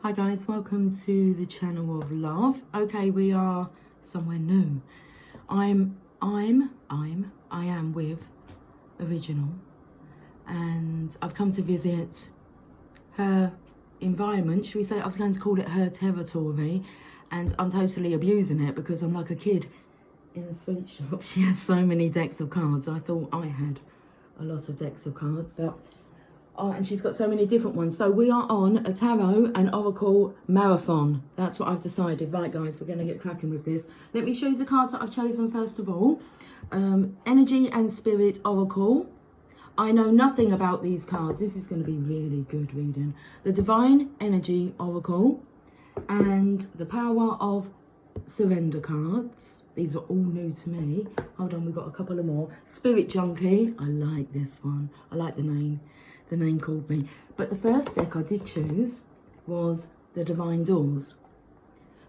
Hi guys, welcome to the channel of love. Okay, we are somewhere new. I am with Original, and I've come to visit her environment. Should we say, I was going to call it her territory, and I'm totally abusing it because I'm like a kid in a sweet shop. She has so many decks of cards. I thought I had a lot of decks of cards, but and she's got so many different ones. So we are on a tarot and oracle marathon. That's what I've decided. Right guys, we're going to get cracking with this. Let me show you the cards that I've chosen first of all. Energy and Spirit Oracle. I know nothing about these cards. This is going to be really good reading. The Divine Energy Oracle and the Power of Surrender cards. These are all new to me. Hold on, we've got a couple of more. Spirit Junkie. I like this one. I like the name. The name called me. But the first deck I did choose was the Divine Doors.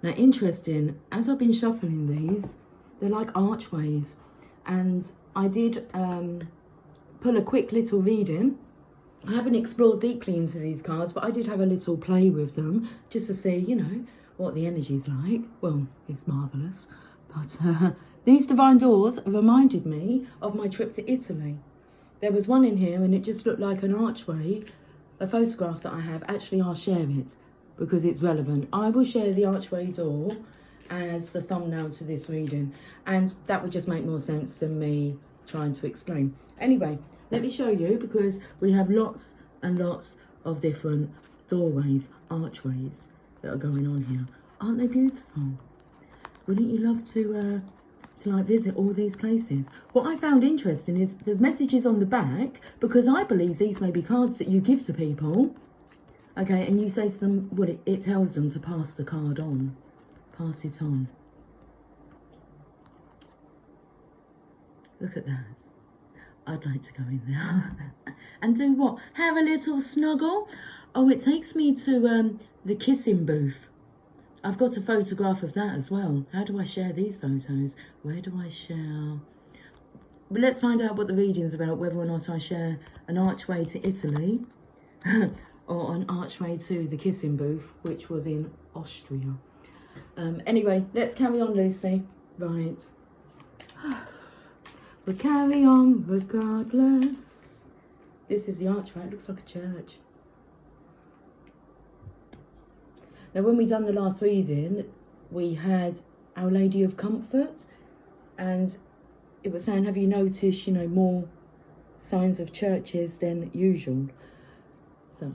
Now, interesting, as I've been shuffling these, they're like archways. And I did pull a quick little reading. I haven't explored deeply into these cards, but I did have a little play with them just to see, you know, what the energy's like. Well, it's marvellous. But these Divine Doors reminded me of my trip to Italy. There was one in here and it just looked like an archway, a photograph that I have. Actually, I'll share it because it's relevant. I will share the archway door as the thumbnail to this reading, and that would just make more sense than me trying to explain. Anyway, let me show you because we have lots and lots of different doorways, archways that are going on here. Aren't they beautiful? Wouldn't you love to like visit all these places? What I found interesting is the messages on the back, because I believe these may be cards that you give to people, okay, and you say to them, well, it tells them to pass the card on, pass it on. Look at that. I'd like to go in there and do what? Have a little snuggle? Oh, it takes me to the kissing booth. I've got a photograph of that as well. How do I share these photos? Where do I share? But let's find out what the reading's about, whether or not I share an archway to Italy or an archway to the kissing booth, which was in Austria. Anyway, let's carry on, Lucy. Right. We'll carry on regardless. This is the archway. It looks like a church. Now, when we done the last reading, we had Our Lady of Comfort, and it was saying, have you noticed, you know, more signs of churches than usual? So,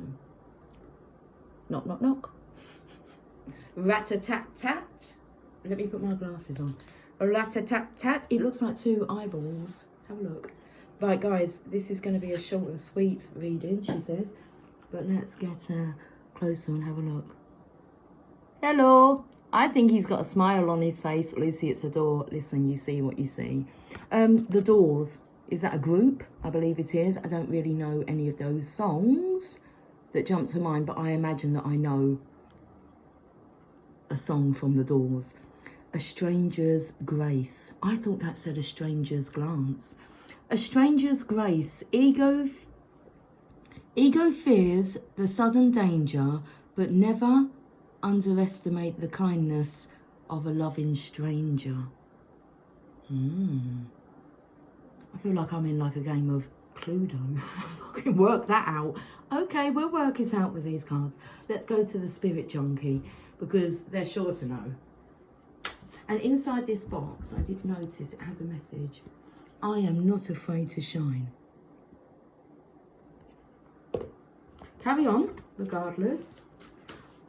knock, knock, knock. Rat-a-tat-tat. Let me put my glasses on. Rat-a-tat-tat. It looks like two eyeballs. Have a look. Right, guys, this is going to be a short and sweet reading, she says. But let's get closer and have a look. Hello. I think he's got a smile on his face. Lucy, it's a door. Listen, you see what you see. The Doors. Is that a group? I believe it is. I don't really know any of those songs that jump to mind, but I imagine that I know a song from The Doors. A Stranger's Grace. I thought that said A Stranger's Glance. A Stranger's Grace. Ego fears the sudden danger, but never underestimate the kindness of a loving stranger. I feel like I'm in like a game of Cluedo. I can work that out. Okay, we'll work it out with these cards. Let's go to the Spirit Junkie because they're sure to know. And inside this box, I did notice it has a message. I am not afraid to shine. Carry on, regardless.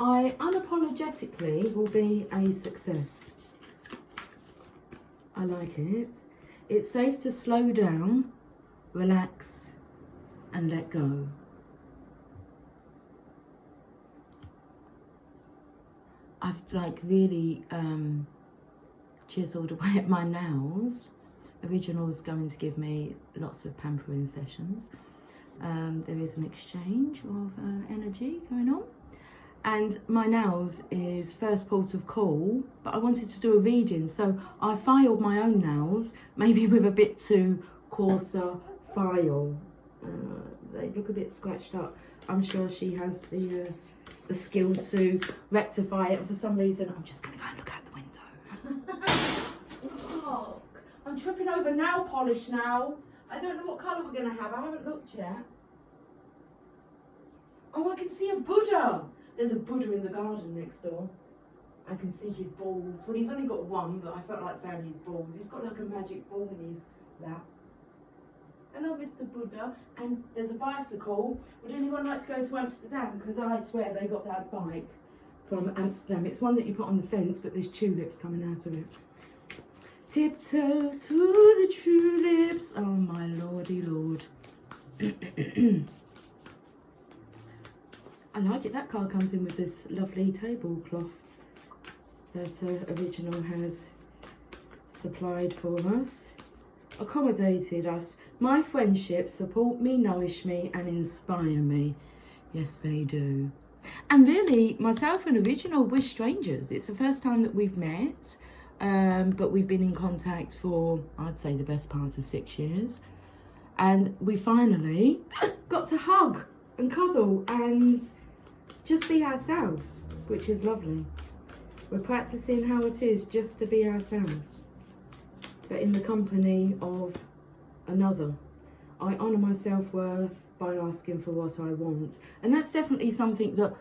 I unapologetically will be a success. I like it. It's safe to slow down, relax, and let go. I've like really chiseled away at my nails. Original's going to give me lots of pampering sessions. There is an exchange of energy going on. And my nails is first port of call, but I wanted to do a reading, so I filed my own nails, maybe with a bit too coarser file. They look a bit scratched up. I'm sure she has the skill to rectify it. And for some reason, I'm just going to go and look out the window. Oh, I'm tripping over nail polish now. I don't know what colour we're going to have. I haven't looked yet. Oh, I can see a Buddha. There's a Buddha in the garden next door. I can see his balls. Well, he's only got one, but I felt like saying his balls. He's got like a magic ball in his lap. Hello, Mr. Buddha. And there's a bicycle. Would anyone like to go to Amsterdam? Because I swear they got that bike from Amsterdam. It's one that you put on the fence, but there's tulips coming out of it. Tiptoe through the tulips. Oh, my lordy lord. I like it. That card comes in with this lovely tablecloth that Original has supplied for us. Accommodated us. My friendships support me, nourish me and inspire me. Yes, they do. And really, myself and Original, we're strangers. It's the first time that we've met, but we've been in contact for, I'd say, the best part of 6 years. And we finally got to hug and cuddle and just be ourselves, which is lovely. We're practicing how it is just to be ourselves, but in the company of another. I honour my self-worth by asking for what I want. And that's definitely something that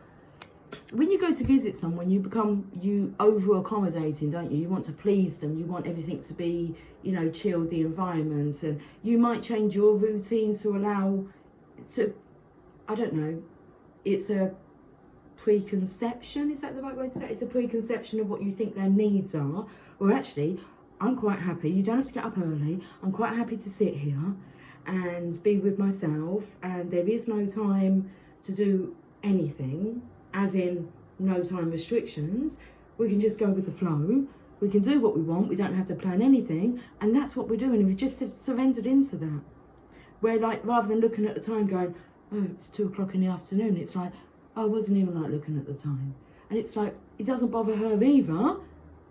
when you go to visit someone, you over-accommodating, don't you? You want to please them. You want everything to be, you know, chilled, the environment. And you might change your routine to allow to, I don't know, it's a preconception, is that the right way to say it? It's a preconception of what you think their needs are. Or actually, I'm quite happy, you don't have to get up early, I'm quite happy to sit here and be with myself, and there is no time to do anything, as in no time restrictions. We can just go with the flow, we can do what we want, we don't have to plan anything, and that's what we're doing, and we've just surrendered into that. Where, like, rather than looking at the time going, oh, it's 2 o'clock in the afternoon, it's like, I wasn't even like looking at the time. And it's like, it doesn't bother her either,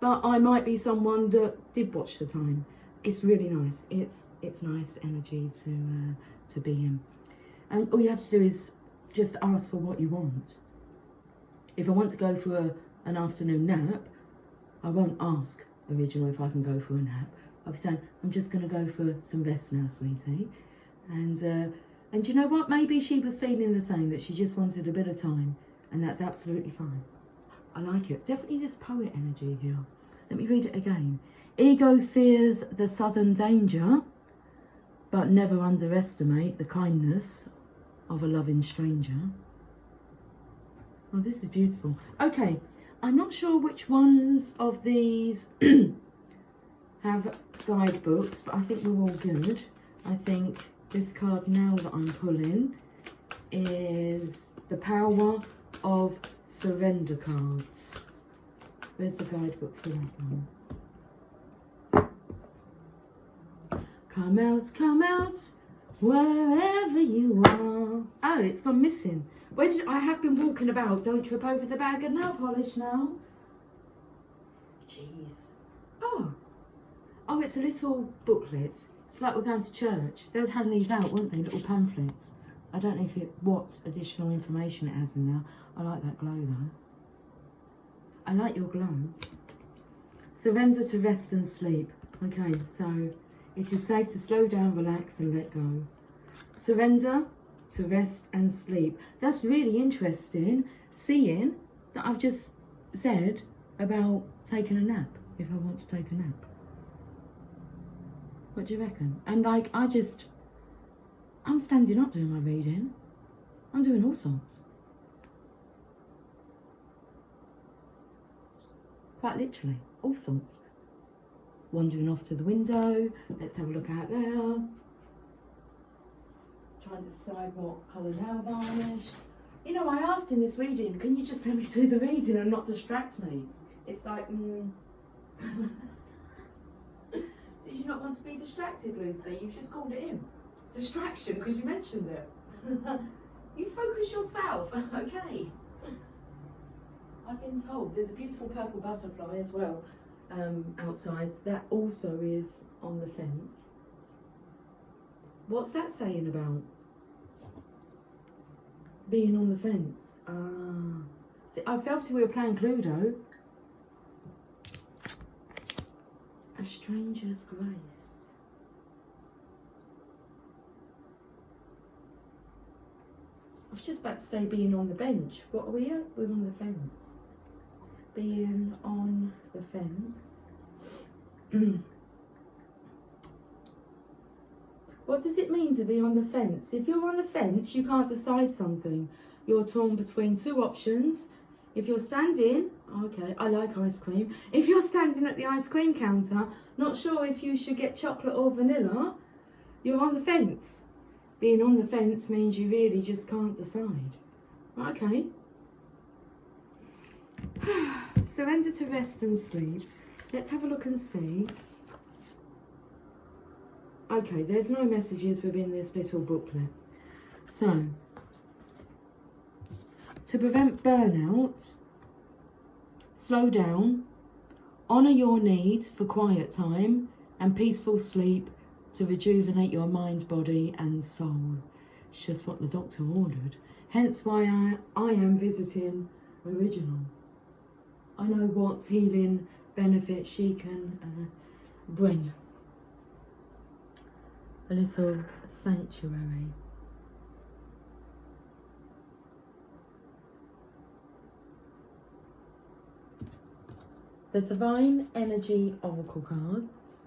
but I might be someone that did watch the time. It's really nice. It's nice energy to be in. And all you have to do is just ask for what you want. If I want to go for an afternoon nap, I won't ask Original if I can go for a nap. I'll be saying, I'm just going to go for some rest now, sweetie. And you know what? Maybe she was feeling the same, that she just wanted a bit of time. And that's absolutely fine. I like it. Definitely this poet energy here. Let me read it again. Ego fears the sudden danger, but never underestimate the kindness of a loving stranger. Oh, this is beautiful. Okay, I'm not sure which ones of these have guidebooks, but I think we're all good. I think this card now that I'm pulling is the Power of Surrender cards. Where's the guidebook for that one? Come out, wherever you are. Oh, it's gone missing. Where did I have been walking about? Don't trip over the bag of nail polish now. Jeez. Oh, it's a little booklet. It's like we're going to church. They were handing these out, weren't they? Little pamphlets. I don't know what additional information it has in there. I like that glow though. I like your glow. Surrender to rest and sleep. Okay, so it is safe to slow down, relax and let go. Surrender to rest and sleep. That's really interesting, seeing that I've just said about taking a nap, if I want to take a nap. What do you reckon? And like, I'm standing up doing my reading. I'm doing all sorts. Quite literally, all sorts. Wandering off to the window. Let's have a look out there. Trying to decide what colour nail varnish. You know, I asked in this reading, can you just let me do the reading and not distract me? It's like, Did you not want to be distracted, Lucy? You've just called it in. Distraction, because you mentioned it. You focus yourself, okay. I've been told there's a beautiful purple butterfly as well outside. That also is on the fence. What's that saying about? Being on the fence. See, I felt we were playing Cluedo. A stranger's grace. I was just about to say being on the bench. What are we at? We're on the fence. Being on the fence. What does it mean to be on the fence? If you're on the fence, you can't decide something. You're torn between two options. If you're standing, okay, I like ice cream. If you're standing at the ice cream counter, not sure if you should get chocolate or vanilla, you're on the fence. Being on the fence means you really just can't decide. Okay. Surrender to rest and sleep. Let's have a look and see. Okay, there's no messages within this little booklet. So, to prevent burnout, slow down, honour your need for quiet time and peaceful sleep to rejuvenate your mind, body and soul. It's just what the doctor ordered. Hence why I am visiting Original. I know what healing benefits she can bring. A little sanctuary. The Divine Energy Oracle cards.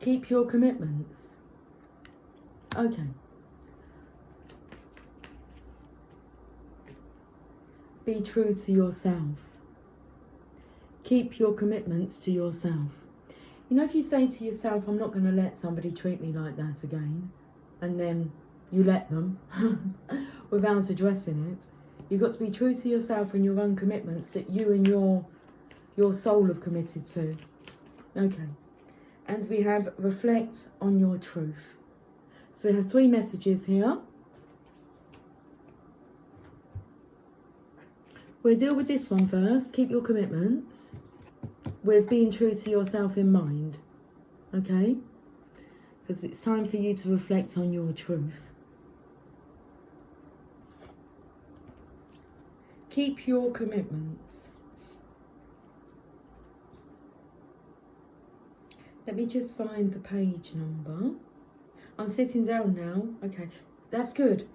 Keep your commitments. Okay. Be true to yourself. Keep your commitments to yourself. You know, if you say to yourself, I'm not going to let somebody treat me like that again, and then you let them without addressing it, you've got to be true to yourself and your own commitments that you and your soul have committed to. Okay. And we have reflect on your truth. So we have 3 messages here. We'll deal with this one first. Keep your commitments with being true to yourself in mind. Okay? Because it's time for you to reflect on your truth. Keep your commitments. Let me just find the page number. I'm sitting down now. Okay, that's good.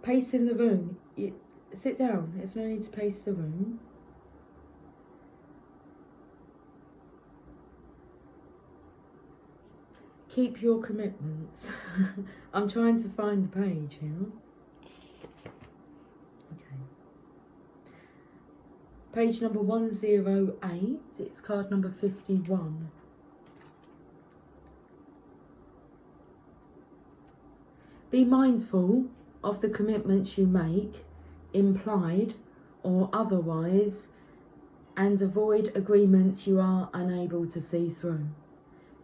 Pace in the room. Sit down. There's no need to pace the room. Keep your commitments. I'm trying to find the page here. Okay. Page number 108. It's card number 51. Be mindful of the commitments you make, implied or otherwise, and avoid agreements you are unable to see through.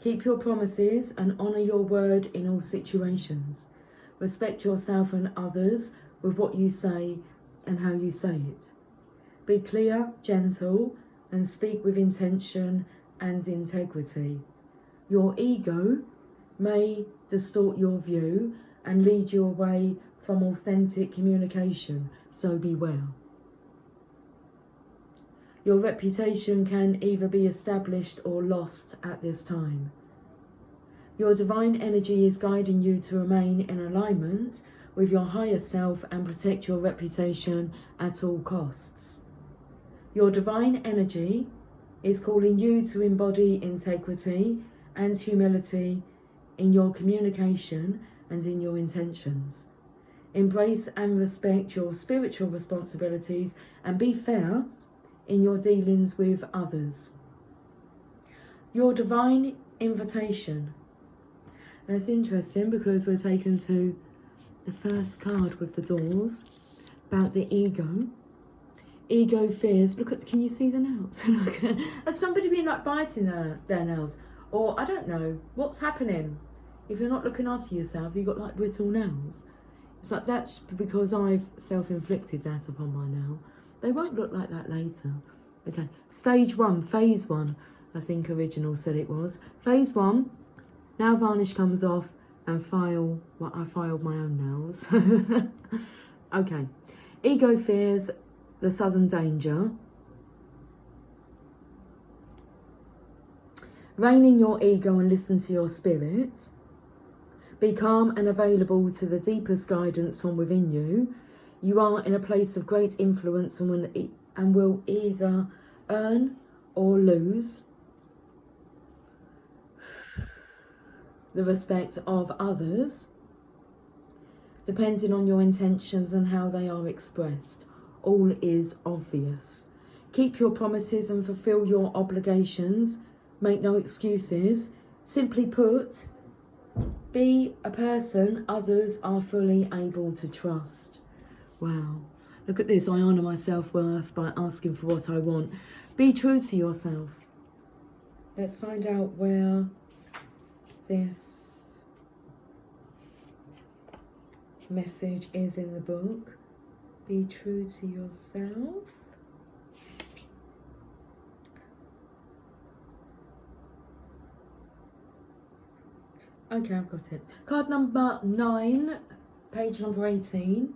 Keep your promises and honour your word in all situations. Respect yourself and others with what you say and how you say it. Be clear, gentle, and speak with intention and integrity. Your ego may distort your view and lead you away from authentic communication, so beware. Your reputation can either be established or lost at this time. Your divine energy is guiding you to remain in alignment with your higher self and protect your reputation at all costs. Your divine energy is calling you to embody integrity and humility in your communication and in your intentions. Embrace and respect your spiritual responsibilities and be fair in your dealings with others. Your divine invitation. And it's interesting because we're taken to the first card with the doors about the ego. Ego fears. Look at, can you see the nails? Look, has somebody been like biting their nails? Or I don't know, what's happening? If you're not looking after yourself, you've got like brittle nails. It's like that's because I've self-inflicted that upon my nail. They won't look like that later. Okay, stage 1, phase 1. I think original said it was. Phase 1, now varnish comes off and file, well, I filed my own nails. Okay, ego fears the sudden danger. Rein in your ego and listen to your spirit. Be calm and available to the deepest guidance from within you. You are in a place of great influence and will either earn or lose the respect of others, depending on your intentions and how they are expressed. All is obvious. Keep your promises and fulfill your obligations. Make no excuses. Simply put, be a person others are fully able to trust. Wow. Look at this. I honour my self-worth by asking for what I want. Be true to yourself. Let's find out where this message is in the book. Be true to yourself. Okay, I've got it. Card number 9, page number 18.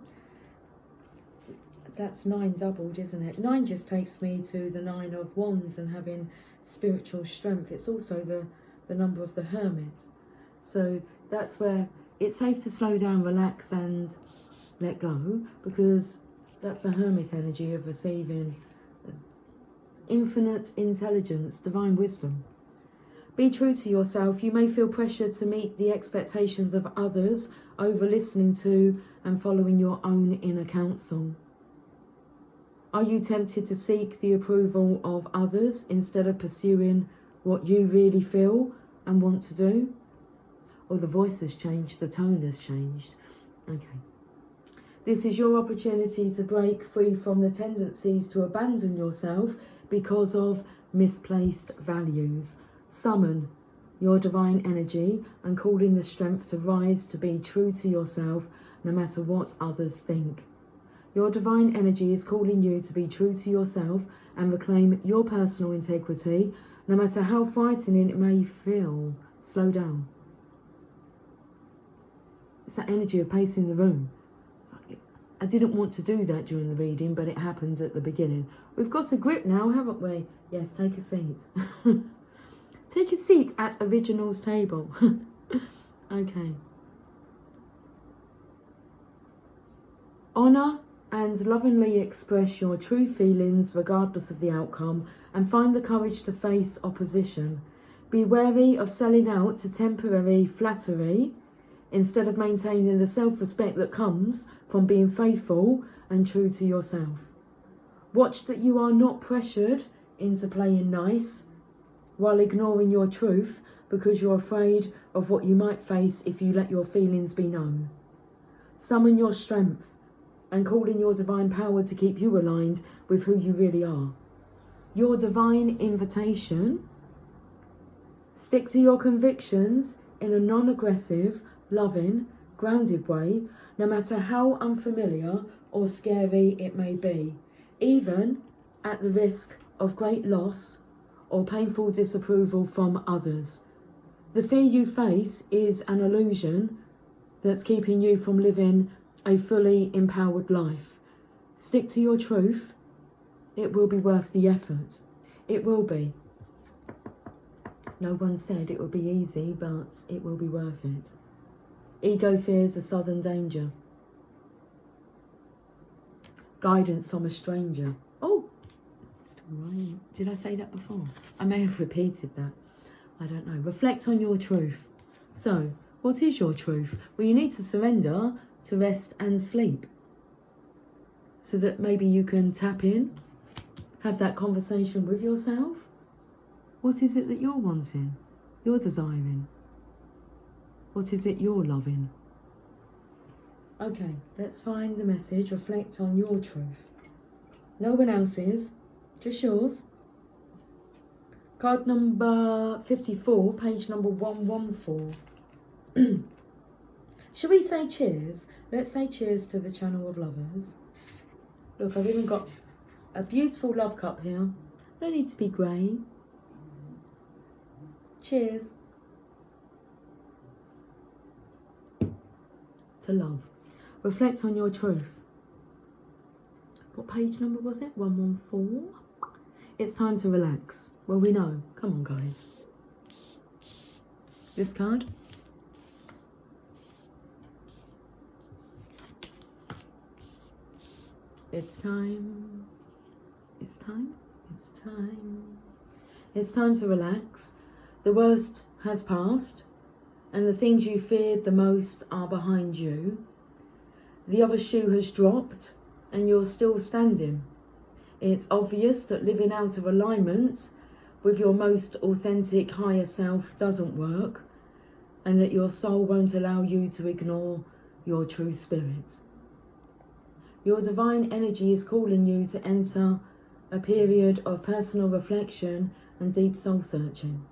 That's 9 doubled, isn't it? 9 just takes me to the 9 of Wands and having spiritual strength. It's also the number of the Hermit. So that's where it's safe to slow down, relax and let go, because that's the Hermit energy of receiving infinite intelligence, divine wisdom. Be true to yourself. You may feel pressure to meet the expectations of others over listening to and following your own inner counsel. Are you tempted to seek the approval of others instead of pursuing what you really feel and want to do? Or the voice has changed, the tone has changed. Okay. This is your opportunity to break free from the tendencies to abandon yourself because of misplaced values. Summon your divine energy and call in the strength to rise to be true to yourself no matter what others think. Your divine energy is calling you to be true to yourself and reclaim your personal integrity no matter how frightening it may feel. Slow down. It's that energy of pacing the room. I didn't want to do that during the reading, but it happened at the beginning. We've got a grip now, haven't we? Yes, take a seat. Take a seat at Original's table. Okay. Honour and lovingly express your true feelings regardless of the outcome and find the courage to face opposition. Be wary of selling out to temporary flattery instead of maintaining the self-respect that comes from being faithful and true to yourself. Watch that you are not pressured into playing nice while ignoring your truth because you're afraid of what you might face if you let your feelings be known. Summon your strength and call in your divine power to keep you aligned with who you really are. Your divine invitation: stick to your convictions in a non-aggressive, loving, grounded way, no matter how unfamiliar or scary it may be, even at the risk of great loss or painful disapproval from others. The fear you face is an illusion that's keeping you from living a fully empowered life. Stick to your truth. It will be worth the effort. It will be. No one said it would be easy, but it will be worth it. Ego fears a sudden danger. Guidance from a stranger. Oh, right. Did I say that before? I may have repeated that. I don't know. Reflect on your truth. So, what is your truth? Well, you need to surrender to rest and sleep so that maybe you can tap in, have that conversation with yourself. What is it that you're wanting? You're desiring? What is it you're loving? Okay, let's find the message. Reflect on your truth. No one else's, just yours. Card number 54, page number 114. Shall we say cheers? Let's say cheers to the Channel of Lovers. Look, I've even got a beautiful love cup here. No need to be grey. Cheers. To love. Reflect on your truth. What page number was it? 114. It's time to relax. Well, we know. Come on, guys. This card. It's time. It's time. It's time. It's time to relax. The worst has passed, and the things you feared the most are behind you. The other shoe has dropped, and you're still standing. It's obvious that living out of alignment with your most authentic higher self doesn't work, and that your soul won't allow you to ignore your true spirit. Your divine energy is calling you to enter a period of personal reflection and deep soul searching.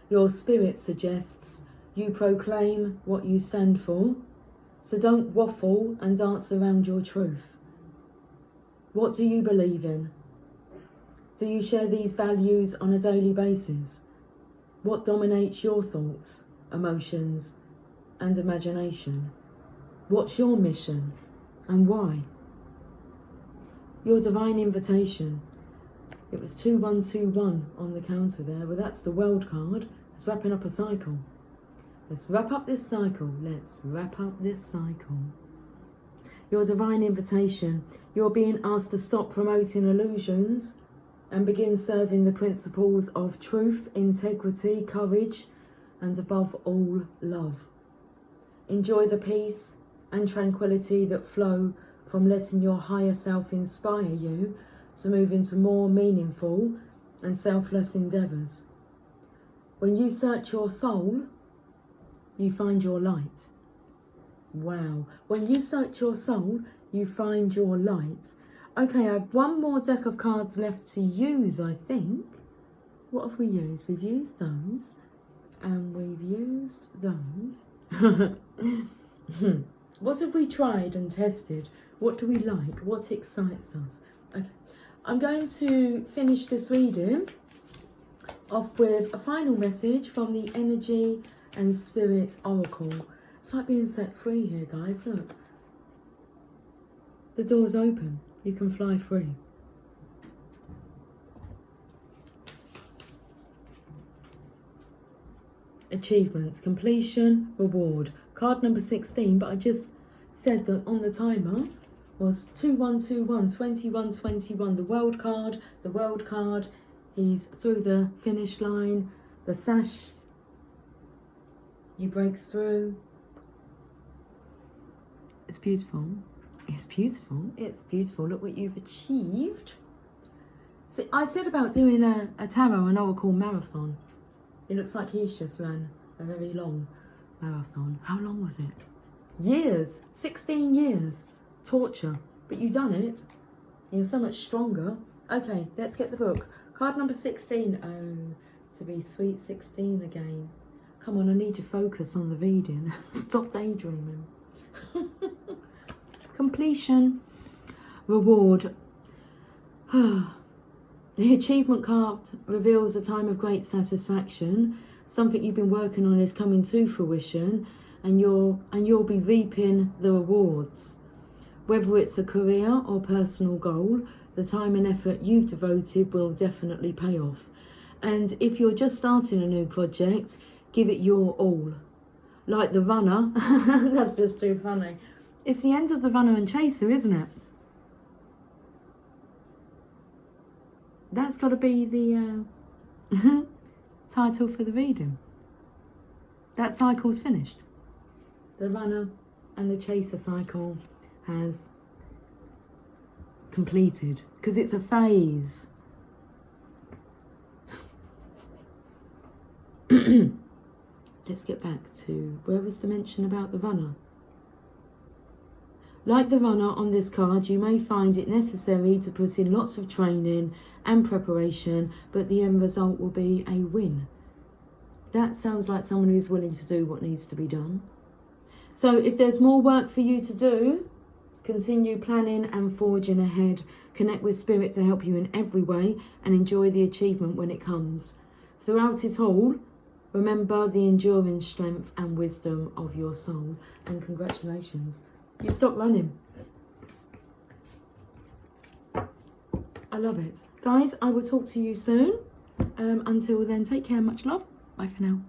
Your spirit suggests you proclaim what you stand for, so don't waffle and dance around your truth. What do you believe in? Do you share these values on a daily basis? What dominates your thoughts, emotions, and imagination? What's your mission and why? Your divine invitation. It was 2121 on the counter there. Well, that's the world card. It's wrapping up a cycle. Let's wrap up this cycle. Let's wrap up this cycle. Your divine invitation. You're being asked to stop promoting illusions and begin serving the principles of truth, integrity, courage, and above all, love. Enjoy the peace and tranquility that flow from letting your higher self inspire you to move into more meaningful and selfless endeavours. When you search your soul, you find your light. Wow. When you search your soul, you find your light. Okay, I have one more deck of cards left to use, I think. What have we used? We've used those. And we've used those. What have we tried and tested? What do we like? What excites us? Okay. I'm going to finish this reading off with a final message from the Energy and Spirit Oracle. It's like being set free here, guys. Look. The door's open. You can fly free. Achievements, completion, reward. Card number 16, but I just said that on the timer was 2121, 2121, the world card. He's through the finish line, the sash, he breaks through. It's beautiful. It's beautiful. It's beautiful. Look what you've achieved. See, I said about doing a tarot and oracle marathon. It looks like he's just ran a very long marathon. How long was it? Years. 16 years. Torture. But you've done it. You're so much stronger. Okay, let's get the book. Card number 16. Oh, to be sweet 16 again. Come on, I need your focus on the reading. Stop daydreaming. Completion. Reward. The achievement card reveals a time of great satisfaction. Something you've been working on is coming to fruition, and you'll be reaping the rewards. Whether it's a career or personal goal, the time and effort you've devoted will definitely pay off. And if you're just starting a new project, give it your all. Like the runner. That's just too funny. It's the end of the runner and chaser, isn't it? That's got to be the title for the reading. That cycle's finished. The runner and the chaser cycle has completed, because it's a phase. Let's get back to, where was the mention about the runner? Like the runner on this card, you may find it necessary to put in lots of training and preparation, but the end result will be a win. That sounds like someone who's willing to do what needs to be done. So if there's more work for you to do, continue planning and forging ahead. Connect with Spirit to help you in every way and enjoy the achievement when it comes. Throughout it all, Remember the enduring strength and wisdom of your soul. And congratulations, you stopped running. I love it. Guys, I will talk to you soon. Until then, take care, much love. Bye for now.